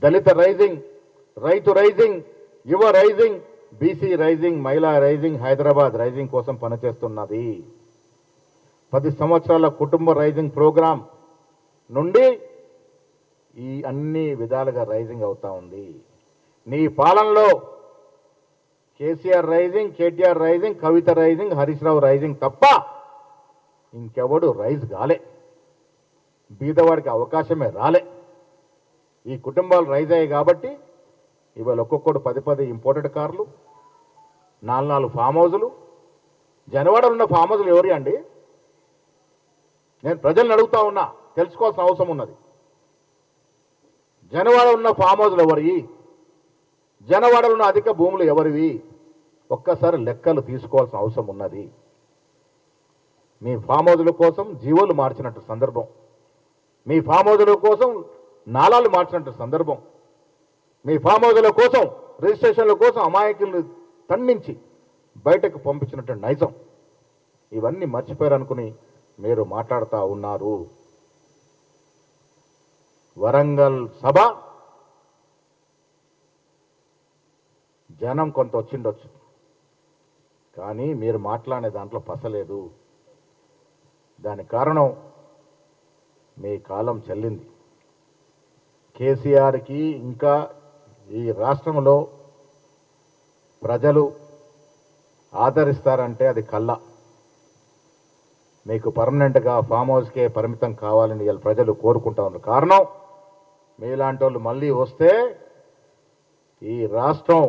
దళిత rising, రైతు rising, యువ rising, BC rising, మహిళా రైజింగ్, హైదరాబాద్ రైజింగ్ కోసం పనిచేస్తున్నది. 10 సంవత్సరాల కుటుంబ రైజింగ్ ప్రోగ్రాం నుండి ఈ అన్ని విధాలుగా రైజింగ్ అవుతా ఉంది. నీ పాలనలో కేసీఆర్ రైజింగ్, కేటీఆర్ రైజింగ్, కవిత రైజింగ్, హరీష్ రావు రైజింగ్ తప్ప ఇంకెవడు రైజ్ కాలే. బీదవాడికి అవకాశమే రాలే. ఈ కుటుంబాలు రైజ్ అయ్యాయి కాబట్టి ఇవాళ ఒక్కొక్కడు 10 ఇంపోర్టెడ్ కార్లు, 4 ఫామ్ హౌజులు. జనవాడలో ఉన్న ఫామ్ హౌజులు ఎవరి అండి? నేను ప్రజల్ని అడుగుతా ఉన్నా, తెలుసుకోవాల్సిన అవసరం ఉన్నది. జనవాడలో ఉన్న ఫామ్ హౌజులు ఎవరి? జనవాడలో ఉన్న అధిక భూములు ఎవరివి? ఒక్కసారి లెక్కలు తీసుకోవాల్సిన అవసరం ఉన్నది. మీ ఫామ్ హౌజుల కోసం జీవోలు మార్చినట్టు సందర్భం, మీ ఫామ్ హౌజుల కోసం నాలాలు మార్చినట్టు సందర్భం, మీ ఫామ్ హౌజుల కోసం రిజిస్ట్రేషన్ల కోసం అమాయకులను తండించి బయటకు పంపించినట్టు నైజం. ఇవన్నీ మర్చిపోయారనుకుని మీరు మాట్లాడుతూ ఉన్నారు. వరంగల్ సభ జనం కొంత వచ్చిండొచ్చు, కానీ మీరు మాట్లాడే దాంట్లో పసలేదు. దాని కారణం మీ కాలం చెల్లింది. కేసీఆర్కి ఇంకా ఈ రాష్ట్రంలో ప్రజలు ఆదరిస్తారంటే అది కల్లా. మీకు పర్మనెంట్గా ఫామ్ హౌస్కే పరిమితం కావాలని వీళ్ళ ప్రజలు కోరుకుంటా ఉన్నారు. కారణం మీలాంటి వాళ్ళు మళ్ళీ వస్తే ఈ రాష్ట్రం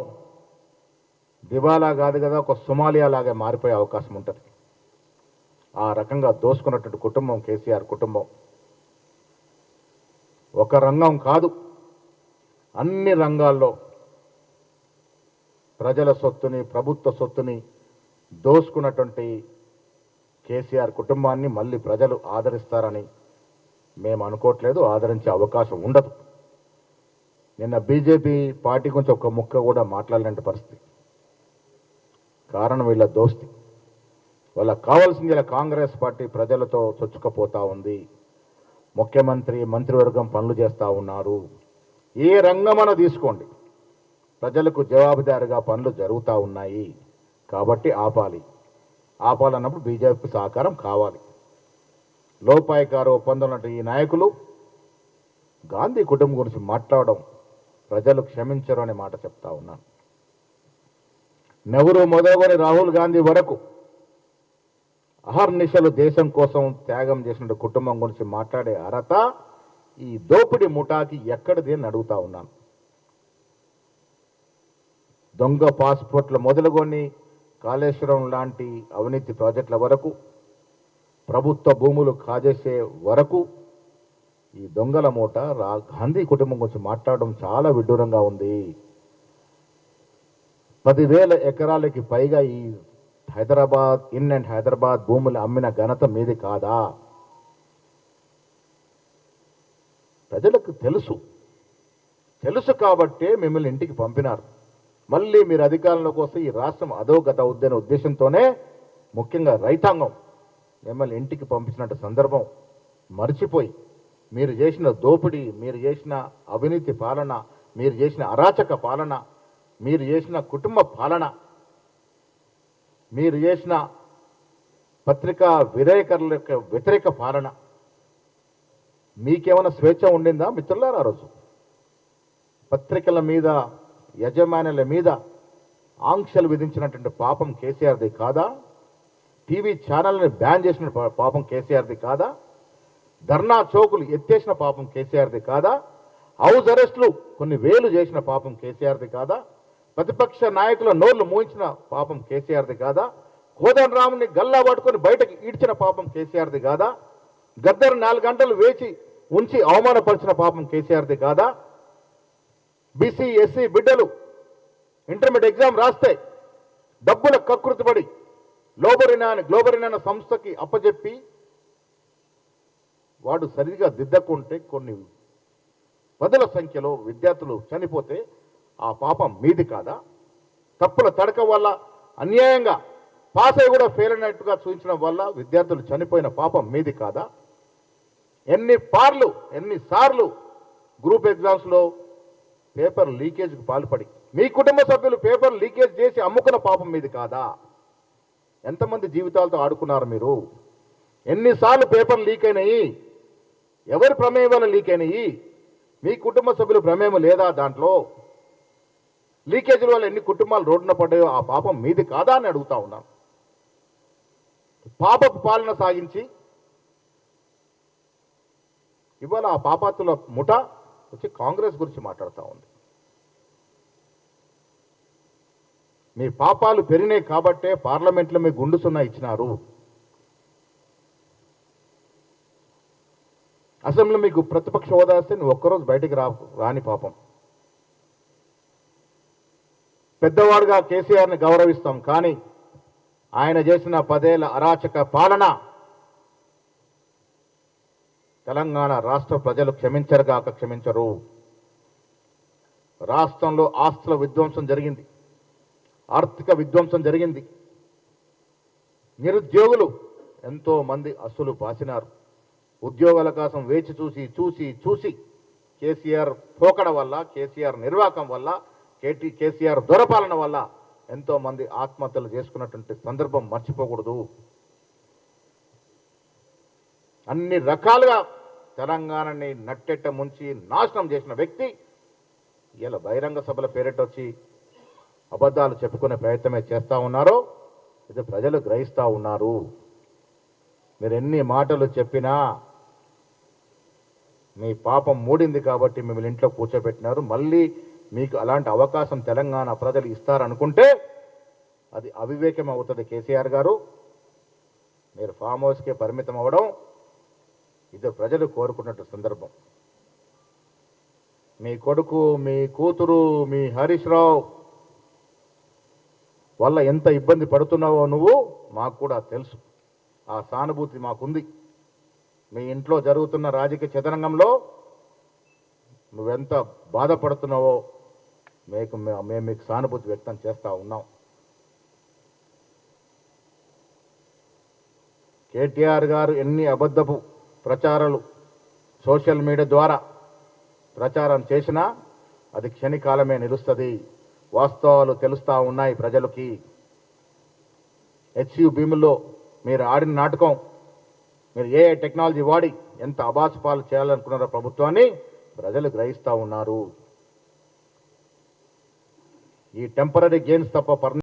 దివాలా కాదు కదా, ఒక సొమాలియా లాగా మారిపోయే అవకాశం ఉంటుంది. ఆ రకంగా దోసుకున్నటువంటి కుటుంబం కేసీఆర్ కుటుంబం. ఒక రంగం కాదు, అన్ని రంగాల్లో ప్రజల సొత్తుని, ప్రభుత్వ సొత్తుని దోసుకున్నటువంటి కేసీఆర్ కుటుంబాన్ని మళ్ళీ ప్రజలు ఆదరిస్తారని మేము అనుకోవట్లేదు. ఆదరించే అవకాశం ఉండదు. నిన్న బీజేపీ పార్టీ గురించి ఒక ముక్క కూడా మాట్లాడలేని పరిస్థితి. కారణం వీళ్ళ దోస్తి. వాళ్ళకి కావాల్సింది ఇలా కాంగ్రెస్ పార్టీ ప్రజలతో చొచ్చుకపోతా ఉంది. ముఖ్యమంత్రి, మంత్రివర్గం పనులు చేస్తూ ఉన్నారు. ఏ రంగమన తీసుకోండి, ప్రజలకు జవాబుదారీగా పనులు జరుగుతూ ఉన్నాయి. కాబట్టి ఆపాలన్నప్పుడు బీజేపీ సహకారం కావాలి. లోపాయికారు ఒప్పందం ఈ నాయకులు గాంధీ కుటుంబం గురించి మాట్లాడడం ప్రజలు క్షమించరు అనే మాట చెప్తా ఉన్నాను. నెహ్రూ మొదలుకొని రాహుల్ గాంధీ వరకు అహర్నిశలు దేశం కోసం త్యాగం చేసిన కుటుంబం గురించి మాట్లాడే అర్హత ఈ దోపిడీ ముఠాకి ఎక్కడిది అని అడుగుతా ఉన్నాను. దొంగ పాస్పోర్ట్ల మొదలుకొని కాళేశ్వరం లాంటి అవినీతి ప్రాజెక్టుల వరకు, ప్రభుత్వ భూములు కాజేసే వరకు ఈ దొంగల మూట గాంధీ కుటుంబం గురించి మాట్లాడడం చాలా విడ్డూరంగా ఉంది. 10,000 ఎకరాలకి పైగా ఈ హైదరాబాద్ ఇన్ అండ్ హైదరాబాద్ భూములు అమ్మిన ఘనత మీది కాదా? ప్రజలకు తెలుసు కాబట్టే మిమ్మల్ని ఇంటికి పంపినారు. మళ్ళీ మీరు అధికారంలోకి వస్తే ఈ రాష్ట్రం అధోగత అవుద్దనే ఉద్దేశంతోనే ముఖ్యంగా రైతాంగం మిమ్మల్ని ఇంటికి పంపించినట్టు సందర్భం మర్చిపోయి మీరు చేసిన దోపిడీ, మీరు చేసిన అవినీతి పాలన, మీరు చేసిన అరాచక పాలన, మీరు చేసిన కుటుంబ పాలన, మీరు చేసిన పత్రికా విలేకరుల యొక్క వ్యతిరేక పాలన, మీకేమైనా స్వేచ్ఛ ఉండిందా మిత్రులారా? ఆ రోజు పత్రికల మీద, యజమానుల మీద ఆంక్షలు విధించినటువంటి పాపం కేసీఆర్ది కాదా? టీవీ ఛానల్ని బ్యాన్ చేసిన పాపం కేసీఆర్ది కాదా? ధర్నా చౌకులు ఎత్తేసిన పాపం కేసీఆర్ది కాదా? హౌస్ అరెస్టులు కొన్ని వేలు చేసిన పాపం కేసీఆర్ది కాదా? ప్రతిపక్ష నాయకుల నోళ్లు మూయించిన పాపం కేసీఆర్ది కాదా? కోదండరాముని గల్లా పట్టుకొని బయటకు ఈడ్చిన పాపం కేసీఆర్ది కాదా? గద్దరు 4 గంటలు వేచి ఉంచి అవమానపరిచిన పాపం కేసీఆర్ది కాదా? బీసీ ఎస్సీ బిడ్డలు ఇంటర్మీడియట్ ఎగ్జామ్ రాస్తే డబ్బుల కకృతిపడి గ్లోబరీనా సంస్థకి అప్పచెప్పి వాడు సరిగా దిద్దకుంటే కొన్ని 10,000 సంఖ్యలో విద్యార్థులు చనిపోతే ఆ పాపం మీది కాదా? తప్పుల తడక వల్ల అన్యాయంగా పాస్ అయి కూడా ఫెయిల్ అయినట్టుగా చూపించడం వల్ల విద్యార్థులు చనిపోయిన పాపం మీది కాదా? ఎన్నిసార్లు గ్రూప్ ఎగ్జామ్స్లో పేపర్ లీకేజ్కు పాల్పడి మీ కుటుంబ సభ్యులు పేపర్ లీకేజ్ చేసి అమ్ముకున్న పాపం మీది కాదా? ఎంతమంది జీవితాలతో ఆడుకున్నారు మీరు? ఎన్నిసార్లు పేపర్ లీక్ అయినాయి? ఎవరి ప్రమేయం వల్ల లీక్ అయినాయి? మీ కుటుంబ సభ్యుల ప్రమేయం లేదా దాంట్లో? లీకేజీల వల్ల ఎన్ని కుటుంబాలు రోడ్డున పడ్డాయో ఆ పాపం మీది కాదా అని అడుగుతా ఉన్నాను. పాపపు పాలన సాగించి ఇవాళ ఆ పాపాతుల ముఠ వచ్చి కాంగ్రెస్ గురించి మాట్లాడుతూ ఉంది. మీ పాపాలు పెరిగినాయి కాబట్టే పార్లమెంట్లో మీ గుండు సున్నా ఇచ్చినారు. అసెంబ్లీలో మీకు ప్రతిపక్ష హోదా వస్తే నువ్వు ఒక్కరోజు బయటికి రాని పాపం. పెద్దవాడుగా కేసీఆర్ని గౌరవిస్తాం, కానీ ఆయన చేసిన 10 ఏళ్ల అరాచక పాలన తెలంగాణ రాష్ట్ర ప్రజలు క్షమించరుగాక క్షమించరు. రాష్ట్రంలో ఆస్తుల విధ్వంసం జరిగింది, ఆర్థిక విధ్వంసం జరిగింది. నిరుద్యోగులు ఎంతో మంది అస్సులు బాసినారు. ఉద్యోగాల కోసం వేచి చూసి చూసి చూసి కేసీఆర్ పోకడ వల్ల, కేసీఆర్ నిర్వాకం వల్ల, కేసీఆర్ దొరపాలన వల్ల ఎంతో మంది ఆత్మహత్యలు చేసుకున్నటువంటి సందర్భం మర్చిపోకూడదు. అన్ని రకాలుగా తెలంగాణని నట్టెట్ట ముంచి నాశనం చేసిన వ్యక్తి ఇలా బహిరంగ సభల పేరిటొచ్చి అబద్ధాలు చెప్పుకునే ప్రయత్నమే చేస్తూ ఉన్నారో ఇది ప్రజలు గ్రహిస్తూ ఉన్నారు. మీరు ఎన్ని మాటలు చెప్పినా మీ పాపం మూడింది కాబట్టి మిమ్మల్ని ఇంట్లో కూర్చోబెట్టినారు. మళ్ళీ మీకు అలాంటి అవకాశం తెలంగాణ ప్రజలు ఇస్తారనుకుంటే అది అవివేకం అవుతుంది. కేసీఆర్ గారు, మీరు ఫామ్ హౌస్కే పరిమితం అవ్వడం ఇది ప్రజలు కోరుకున్నట్టు సందర్భం. మీ కొడుకు, మీ కూతురు, మీ హరీష్ రావు వల్ల ఎంత ఇబ్బంది పడుతున్నావో నువ్వు మాకు కూడా తెలుసు. ఆ సానుభూతి మాకుంది. మీ ఇంట్లో జరుగుతున్న రాజకీయ చదరంగంలో నువ్వెంత బాధపడుతున్నావో మేము మీకు సానుభూతి వ్యక్తం చేస్తూ ఉన్నాం. కేటీఆర్ గారు ఎన్ని అబద్ధపు ప్రచారాలు సోషల్ మీడియా ద్వారా ప్రచారం చేసినా అది క్షణికాలమే నిలుస్తుంది. వాస్తవాలు తెలుస్తూ ఉన్నాయి ప్రజలకి. హెచ్యు భీముల్లో మీరు ఆడిన నాటకం, మీరు ఏ టెక్నాలజీ వాడి ఎంత అబాసుపాలు చేయాలనుకున్నారో ప్రభుత్వాన్ని ప్రజలు గ్రహిస్తూ ఉన్నారు. ఈ టెంపరీ గెయిన్స్ తప్ప